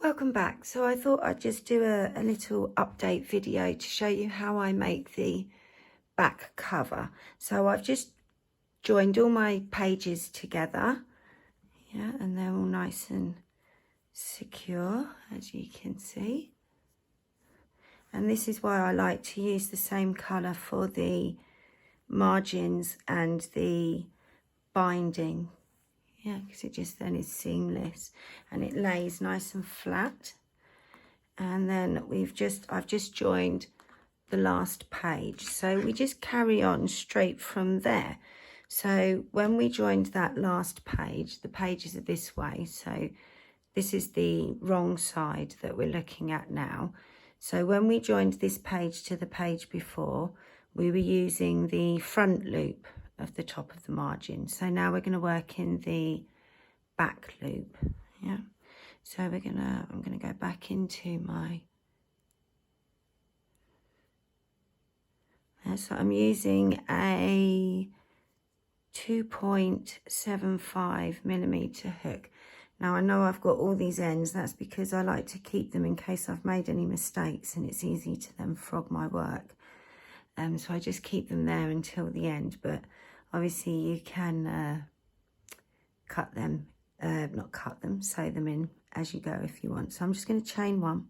Welcome back. So I thought I'd just do a little update video to show you how I make the back cover. So I've just joined all my pages together, yeah, and they're all nice and secure, as you can see. And this is why I like to use the same colour for the margins and the binding, yeah, because it just then is seamless and it lays nice and flat. And then I've just joined the last page, so we just carry on straight from there. So when we joined that last page, the pages are this way, so this is the wrong side that we're looking at now. So when we joined this page to the page before, we were using the front loop of the top of the margin. So now we're going to work in the back loop, yeah. So I'm gonna go back into my, so I'm using a 2.75mm hook. Now I know I've got all these ends, that's because I like to keep them in case I've made any mistakes and it's easy to then frog my work. So I just keep them there until the end, but obviously you can cut them, not cut them, sew them in as you go if you want. So I'm just going to chain one,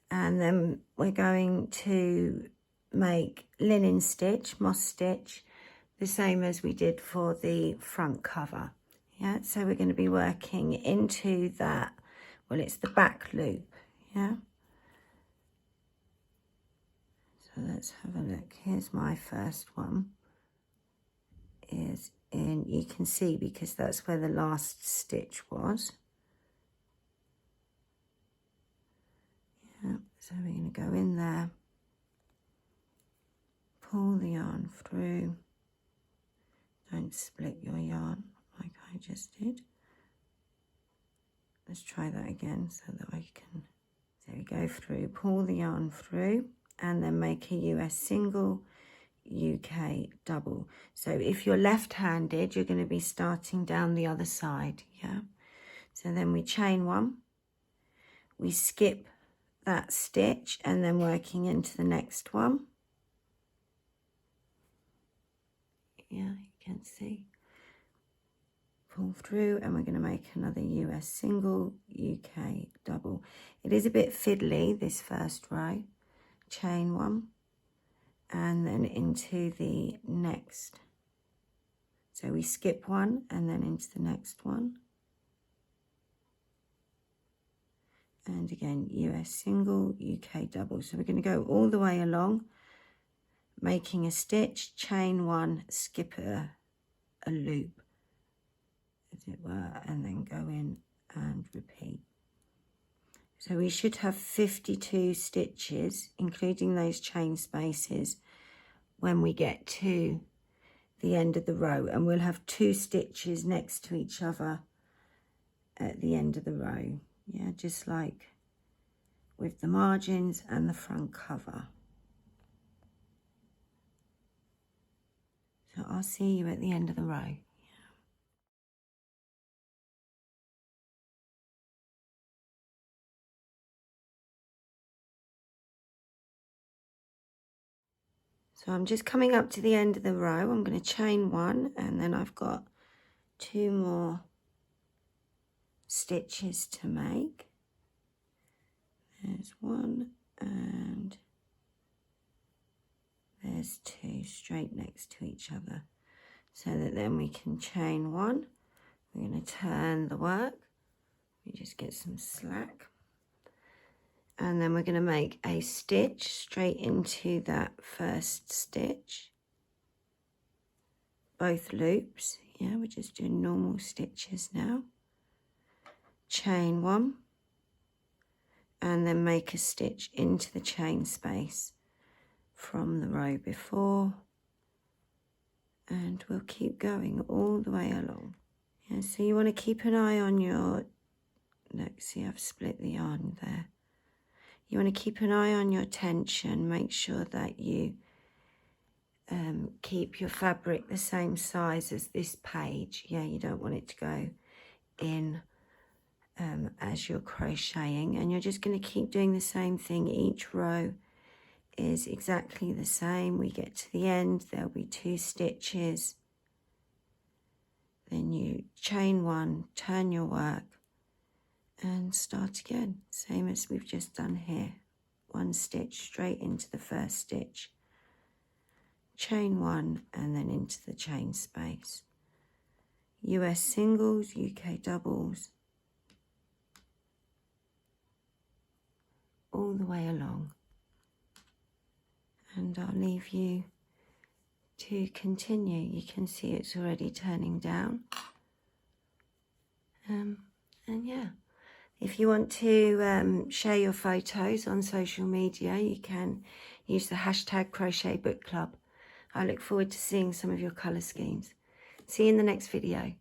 and then we're going to make linen stitch, moss stitch, the same as we did for the front cover. Yeah, so we're going to be working into that, well, it's the back loop, yeah. So let's have a look. Here's my first one, is in, you can see because that's where the last stitch was. Yeah, so we're going to go in there, pull the yarn through, don't split your yarn like I just did. Let's try that again so that I can, there we go, through, pull the yarn through, and then make a US single, UK double. So if you're left-handed, you're going to be starting down the other side, yeah. So then we chain one, we skip that stitch, and then working into the next one. Yeah, you can see. Pull through, and we're going to make another US single, UK double. It is a bit fiddly, this first row. Chain one, and then into the next. So we skip one and then into the next one. And again, US single, UK double. So we're going to go all the way along, making a stitch, chain one, skip a loop, as it were, and then go in and repeat. So we should have 52 stitches, including those chain spaces, when we get to the end of the row, and we'll have 2 stitches next to each other at the end of the row, yeah, just like with the margins and the front cover. So I'll see you at the end of the row. So I'm just coming up to the end of the row. I'm going to chain one, and then I've got 2 more stitches to make. There's one, and there's 2 straight next to each other, so that then we can chain one. We're going to turn the work. We just get some slack, and then we're going to make a stitch straight into that first stitch, both loops. Yeah, we're just doing normal stitches now. Chain one, and then make a stitch into the chain space from the row before, and we'll keep going all the way along. Yeah, so you want to keep an eye on your, look, see I've split the yarn there. You want to keep an eye on your tension, make sure that you keep your fabric the same size as this page. Yeah, you don't want it to go in as you're crocheting, and you're just going to keep doing the same thing. Each row is exactly the same. We get to the end, there'll be 2 stitches, then you chain 1, turn your work and start again, same as we've just done here. 1 stitch straight into the first stitch, chain 1 and then into the chain space. US singles, UK doubles, all the way along. And I'll leave you to continue. You can see it's already turning down. And yeah, if you want to share your photos on social media, you can use the hashtag Crochet Book Club. I look forward to seeing some of your colour schemes. See you in the next video.